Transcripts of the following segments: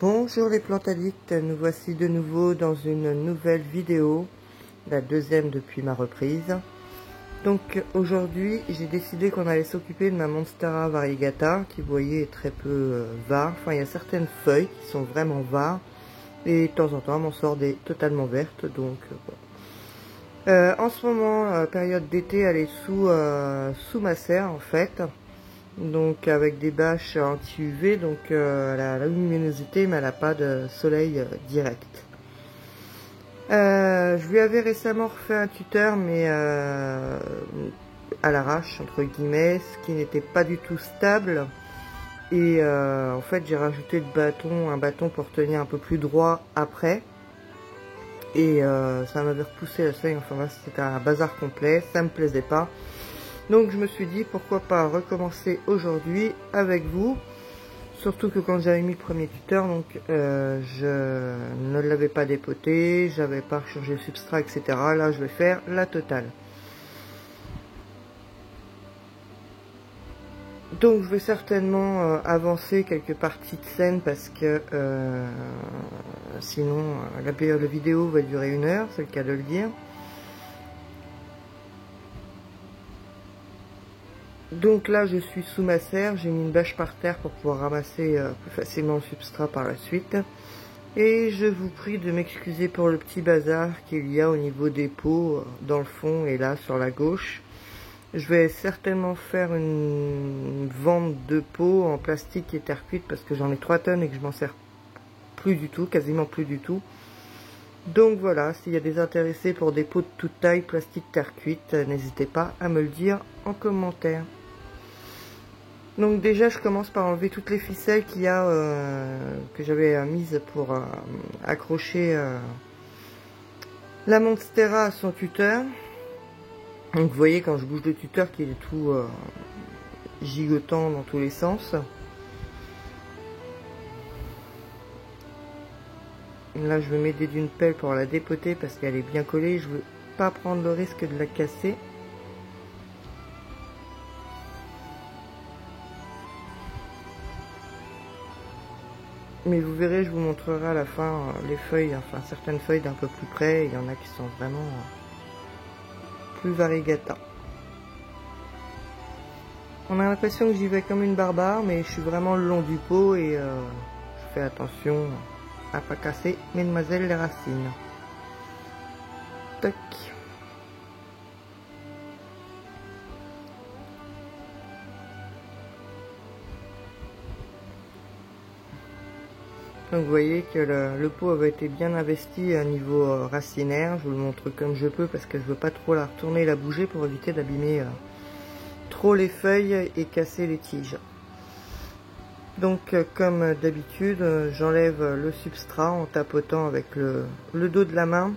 Bonjour les plantes addicts, nous voici de nouveau dans une nouvelle vidéo, la deuxième depuis ma reprise. Donc aujourd'hui j'ai décidé qu'on allait s'occuper de ma Monstera variegata qui vous voyez est très peu var. Enfin il y a certaines feuilles qui sont vraiment var et de temps en temps elle m'en sort des totalement vertes. Donc bon. En ce moment, période d'été, elle est sous ma serre en fait. Donc avec des bâches anti-UV, donc elle a la luminosité mais elle n'a pas de soleil direct. Je lui avais récemment refait un tuteur mais à l'arrache entre guillemets, ce qui n'était pas du tout stable. Et en fait j'ai rajouté un bâton pour tenir un peu plus droit après. Et ça m'avait repoussé la seigne, enfin c'était un bazar complet, ça me plaisait pas. Donc je me suis dit pourquoi pas recommencer aujourd'hui avec vous. Surtout que quand j'avais mis le premier tuteur, donc je ne l'avais pas dépoté, j'avais pas changé le substrat, etc. Là je vais faire la totale. Donc je vais certainement avancer quelques parties de scène parce que sinon la vidéo va durer 1 heure, c'est le cas de le dire. Donc là je suis sous ma serre, j'ai mis une bâche par terre pour pouvoir ramasser plus facilement le substrat par la suite. Et je vous prie de m'excuser pour le petit bazar qu'il y a au niveau des pots dans le fond et là sur la gauche. Je vais certainement faire une vente de pots en plastique et terre cuite parce que j'en ai 3 tonnes et que je m'en sers plus du tout, quasiment plus du tout. Donc voilà, s'il y a des intéressés pour des pots de toute taille, plastique, terre cuite, n'hésitez pas à me le dire en commentaire. Donc déjà je commence par enlever toutes les ficelles qu'il y a que j'avais mises pour accrocher la Monstera à son tuteur. Donc vous voyez quand je bouge le tuteur qu'il est tout gigotant dans tous les sens. Là je vais m'aider d'une pelle pour la dépoter parce qu'elle est bien collée, je veux pas prendre le risque de la casser. Mais vous verrez, je vous montrerai à la fin les feuilles, enfin certaines feuilles d'un peu plus près. Il y en a qui sont vraiment plus variegata. On a l'impression que j'y vais comme une barbare, mais je suis vraiment le long du pot et je fais attention à pas casser mesdemoiselles les racines. Tac. Donc vous voyez que le pot avait été bien investi à niveau racinaire. Je vous le montre comme je peux parce que je veux pas trop la retourner et la bouger pour éviter d'abîmer trop les feuilles et casser les tiges. Donc comme d'habitude, j'enlève le substrat en tapotant avec le dos de la main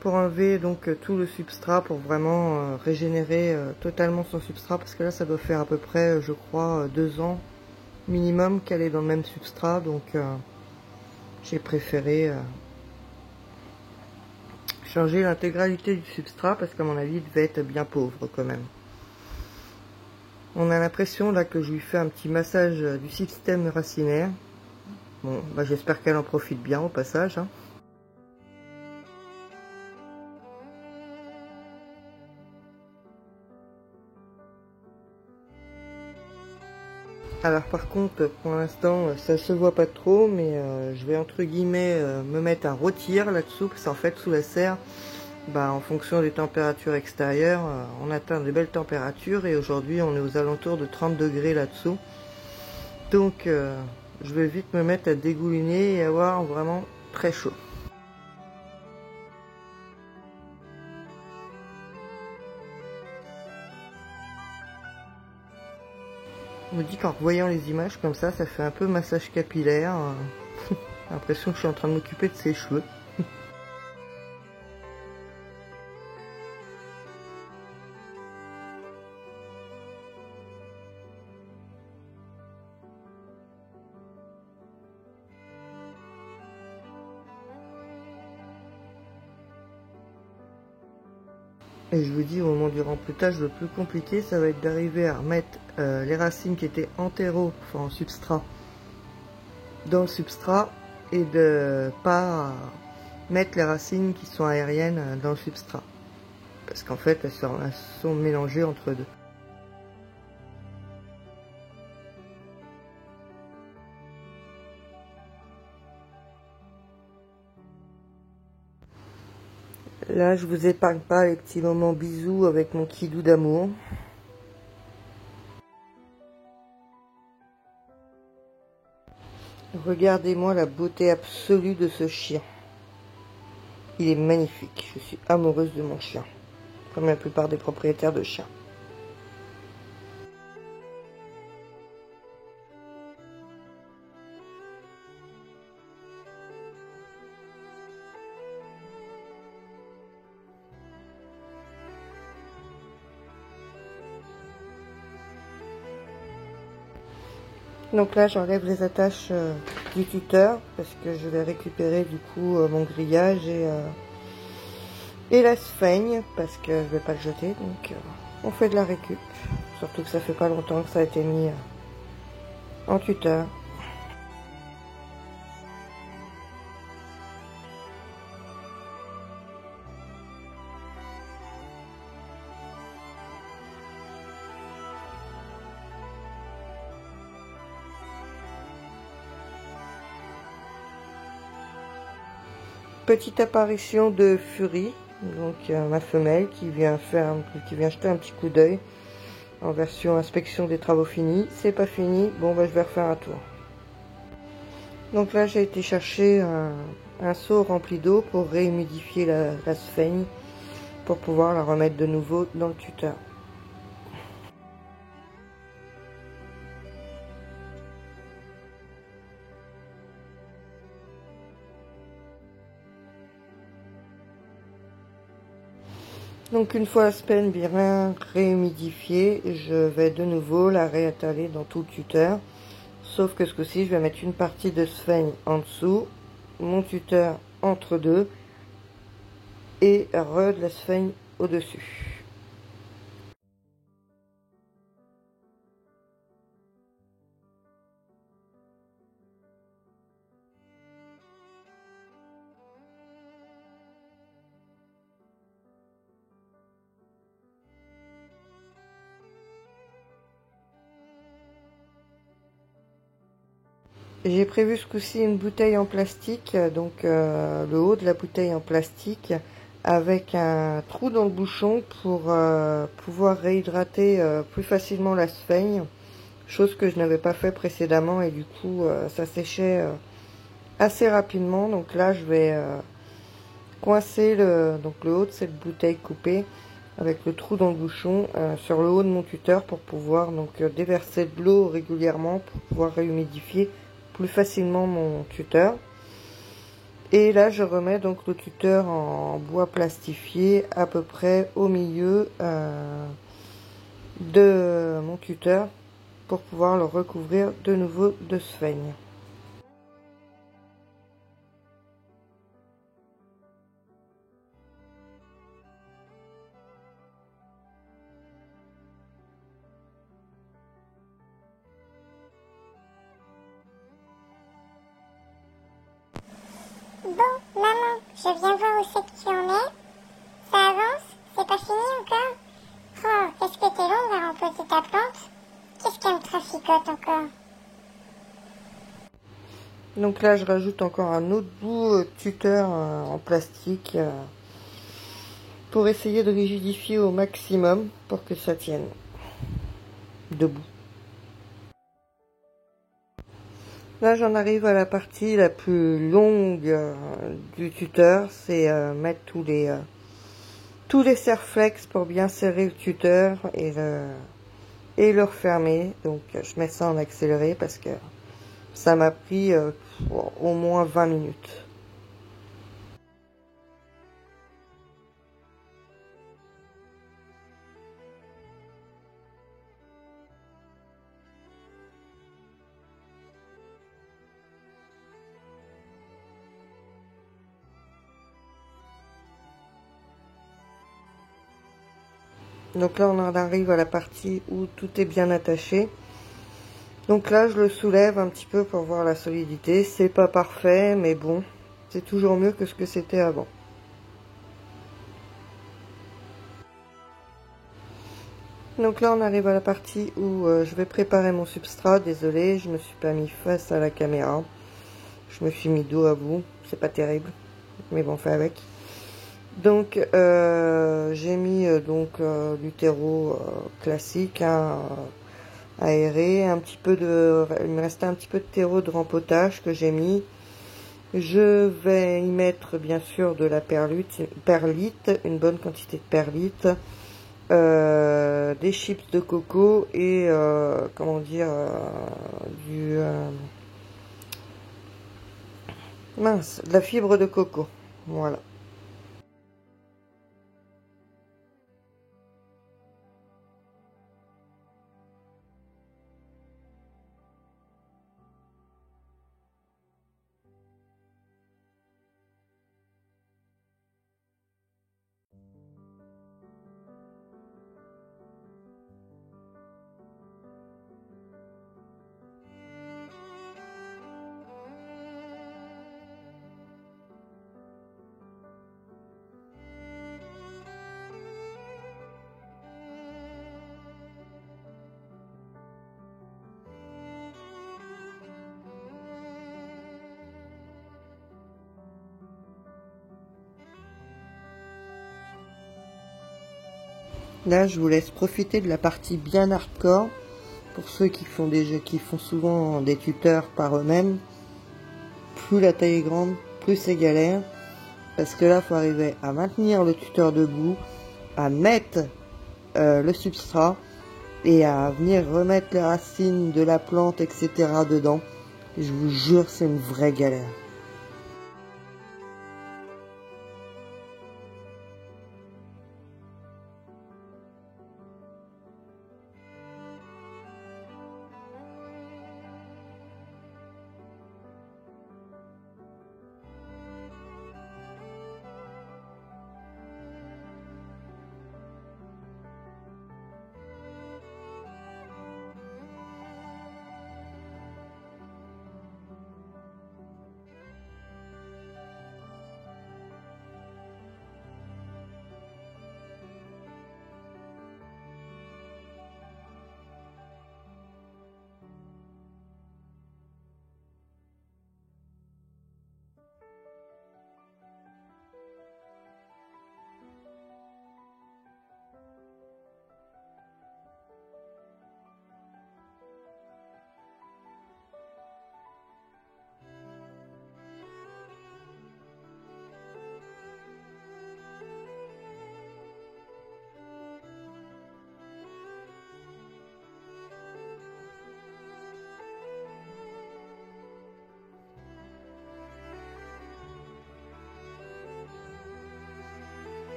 pour enlever donc tout le substrat pour vraiment régénérer totalement son substrat parce que là ça doit faire à peu près je crois 2 ans minimum qu'elle est dans le même substrat, donc j'ai préféré changer l'intégralité du substrat parce qu'à mon avis il devait être bien pauvre quand même. On a l'impression là que je lui fais un petit massage du système racinaire. Bon, bah, j'espère qu'elle en profite bien au passage. Hein. Alors par contre, pour l'instant, ça se voit pas trop, mais je vais entre guillemets me mettre un rôtir là-dessous, parce qu'en fait, sous la serre, bah, en fonction des températures extérieures, on atteint de belles températures, et aujourd'hui, on est aux alentours de 30 degrés là-dessous. Donc, je vais vite me mettre à dégouliner et avoir vraiment très chaud. Je me dis qu'en voyant les images comme ça fait un peu massage capillaire. J'ai l'impression que je suis en train de m'occuper de ses cheveux. Et je vous dis, au moment du remplissage, le plus compliqué, ça va être d'arriver à remettre les racines qui étaient en terreau, enfin en substrat, dans le substrat et de pas mettre les racines qui sont aériennes dans le substrat. Parce qu'en fait, elles sont mélangées entre deux. Là, je vous épargne pas les petits moments bisous avec mon kidou d'amour. Regardez-moi la beauté absolue de ce chien. Il est magnifique. Je suis amoureuse de mon chien, comme la plupart des propriétaires de chiens. Donc là, j'enlève les attaches du tuteur parce que je vais récupérer du coup mon grillage et la sphaigne parce que je vais pas le jeter. Donc on fait de la récup. Surtout que ça fait pas longtemps que ça a été mis en tuteur. Petite apparition de Fury, donc ma femelle qui vient jeter un petit coup d'œil en version inspection des travaux finis. C'est pas fini, bon bah je vais refaire un tour. Donc là j'ai été chercher un seau rempli d'eau pour réhumidifier la sphaigne pour pouvoir la remettre de nouveau dans le tuteur. Donc une fois la sphaigne bien réhumidifiée, je vais de nouveau la réattaler dans tout le tuteur. Sauf que ce coup-ci, je vais mettre une partie de sphaigne en dessous, mon tuteur entre deux et de la sphaigne au-dessus. J'ai prévu ce coup-ci une bouteille en plastique, donc le haut de la bouteille en plastique avec un trou dans le bouchon pour pouvoir réhydrater plus facilement la sphaigne, chose que je n'avais pas fait précédemment et du coup ça séchait assez rapidement. Donc là je vais coincer le haut de cette bouteille coupée avec le trou dans le bouchon sur le haut de mon tuteur pour pouvoir déverser de l'eau régulièrement pour pouvoir réhumidifier plus facilement mon tuteur. Et là je remets donc le tuteur en bois plastifié à peu près au milieu de mon tuteur pour pouvoir le recouvrir de nouveau de sphaigne. Bon, maman, je viens voir où c'est que tu en es. Ça avance? C'est pas fini encore? Oh, qu'est-ce que t'es long à remposer ta plante? Qu'est-ce qu'elle me traficote encore? Donc là je rajoute encore un autre bout tuteur en plastique pour essayer de rigidifier au maximum pour que ça tienne debout. Là j'en arrive à la partie la plus longue du tuteur, c'est mettre tous les serre-flex pour bien serrer le tuteur et le refermer. Donc je mets ça en accéléré parce que ça m'a pris au moins 20 minutes. Donc là on en arrive à la partie où tout est bien attaché. Donc là, je le soulève un petit peu pour voir la solidité. C'est pas parfait, mais bon, c'est toujours mieux que ce que c'était avant. Donc là, on arrive à la partie où je vais préparer mon substrat. Désolée, je me suis pas mis face à la caméra. Je me suis mis dos à vous. C'est pas terrible, mais bon, on fait avec. Donc, j'ai mis du terreau classique, hein, aéré, un petit peu de, il me restait un petit peu de terreau de rempotage que j'ai mis. Je vais y mettre bien sûr de la perlite, une bonne quantité de perlite, des chips de coco et comment dire du mince, de la fibre de coco. Voilà. Là, je vous laisse profiter de la partie bien hardcore. Pour ceux qui font qui font souvent des tuteurs par eux-mêmes, plus la taille est grande, plus c'est galère. Parce que là, faut arriver à maintenir le tuteur debout, à mettre le substrat et à venir remettre les racines de la plante, etc. dedans. Et je vous jure, c'est une vraie galère.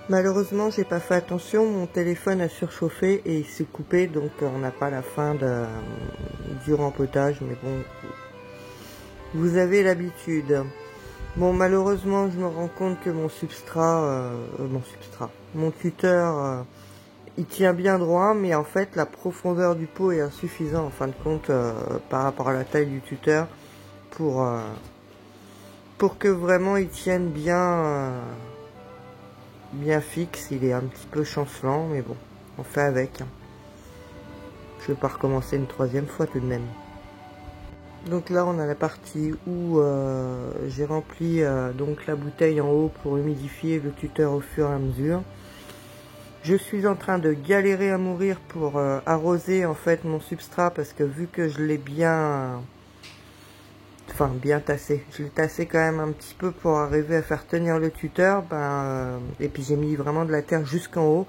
Malheureusement, j'ai pas fait attention, mon téléphone a surchauffé et il s'est coupé, donc on n'a pas la fin du rempotage, mais bon, vous avez l'habitude. Bon, malheureusement, je me rends compte que mon tuteur, il tient bien droit, mais en fait, la profondeur du pot est insuffisante, en fin de compte, par rapport à la taille du tuteur, pour que vraiment il tienne bien fixe. Il est un petit peu chancelant, mais bon, on fait avec. Je vais pas recommencer une troisième fois tout de même. Donc là, on a la partie où j'ai rempli donc la bouteille en haut pour humidifier le tuteur au fur et à mesure. Je suis en train de galérer à mourir pour arroser en fait mon substrat, parce que vu que je l'ai bien tassé, je l'ai tassé quand même un petit peu pour arriver à faire tenir le tuteur, et puis j'ai mis vraiment de la terre jusqu'en haut.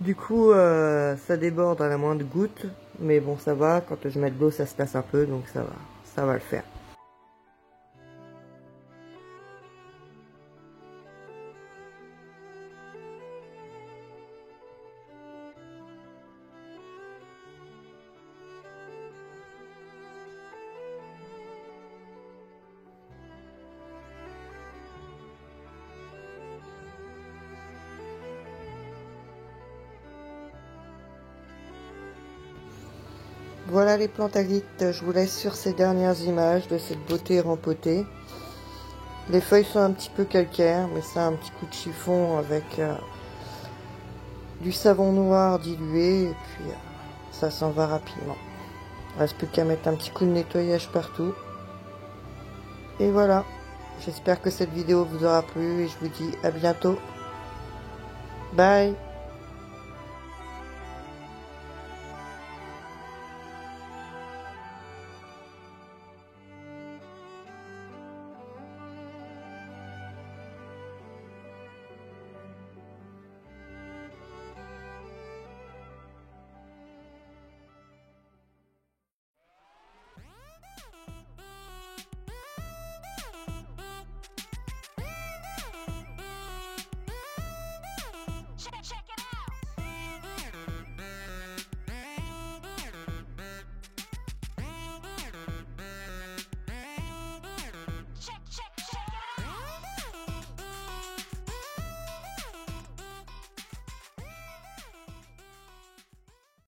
Du coup, ça déborde à la moindre goutte, mais bon, ça va. Quand je mets de l'eau, ça se tasse un peu, donc ça va le faire. Voilà les plantes agrites, je vous laisse sur ces dernières images de cette beauté rempotée. Les feuilles sont un petit peu calcaires, mais ça, un petit coup de chiffon avec du savon noir dilué, et puis ça s'en va rapidement. Il ne reste plus qu'à mettre un petit coup de nettoyage partout. Et voilà, j'espère que cette vidéo vous aura plu et je vous dis à bientôt. Bye!